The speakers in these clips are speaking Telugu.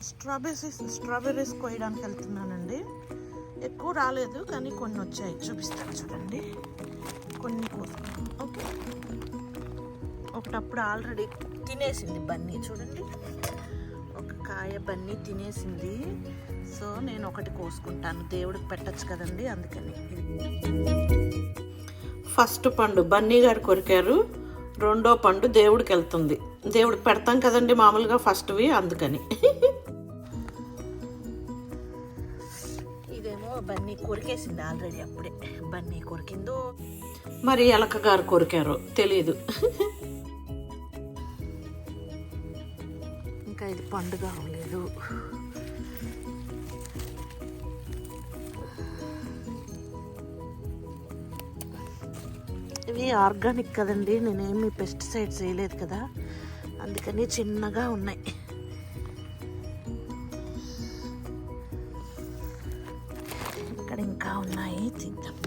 స్ట్రాబెర్రీస్ కోయడానికి వెళ్తున్నానండి. ఎక్కువ రాలేదు కానీ కొన్ని వచ్చాయి, చూపిస్తాను చూడండి. కొన్ని కోసుకున్నాను. ఓకే, ఒకటప్పుడు ఆల్రెడీ తినేసింది బన్నీ, చూడండి ఒక కాయ బన్నీ తినేసింది. సో నేను ఒకటి కోసుకుంటాను, దేవుడికి పెట్టచ్చు కదండి, అందుకని. ఫస్ట్ పండు బన్నీ గారు కొరికారు, రెండో పండు దేవుడికి వెళ్తుంది. దేవుడికి పెడతాం కదండి మామూలుగా ఫస్ట్వి, అందుకని. ఇదేమో బన్నీ కొరికేసింది ఆల్రెడీ, అప్పుడే బన్నీ కొరికిందో మరి ఎలక గారు కొరికారో తెలియదు. ఇంకా ఇది పండుగ అవ్వలేదు. ఇవి ఆర్గానిక్ కదండి, నేనేమి పెస్టిసైడ్స్ వేయలేదు కదా, అందుకని చిన్నగా ఉన్నాయి. ఇక్కడ ఇంకా ఉన్నాయి, తిందాం.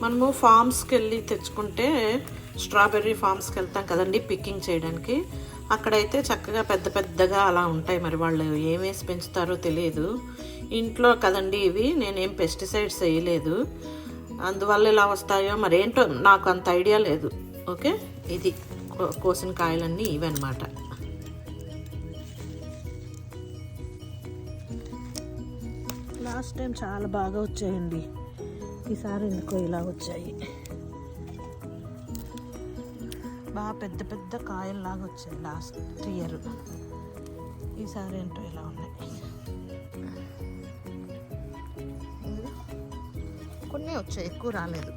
మనము ఫామ్స్కి వెళ్ళి తెచ్చుకుంటే, స్ట్రాబెర్రీ ఫామ్స్కి వెళ్తాం కదండి పిక్కింగ్ చేయడానికి, అక్కడైతే చక్కగా పెద్ద పెద్దగా అలా ఉంటాయి. మరి వాళ్ళు ఏం వేసి పెంచుతారో తెలియదు. ఇంట్లో కదండి ఇవి, నేనేం పెస్టిసైడ్స్ వేయలేదు, అందువల్ల ఇలా వస్తాయో మరి ఏంటో నాకు అంత ఐడియా లేదు. ఓకే, ఇది కోసిన కాయలన్నీ ఇవన్నమాట. లాస్ట్ టైం చాలా బాగా వచ్చాయండి, ఈసారి ఎందుకో ఇలా వచ్చాయి. బాగా పెద్ద పెద్ద కాయల్లాగా వచ్చాయి లాస్ట్ ఇయర్, ఈసారి ఏంటో ఇలా ఉన్నాయి. కొన్ని వచ్చాయి, ఎక్కువ రాలేదు.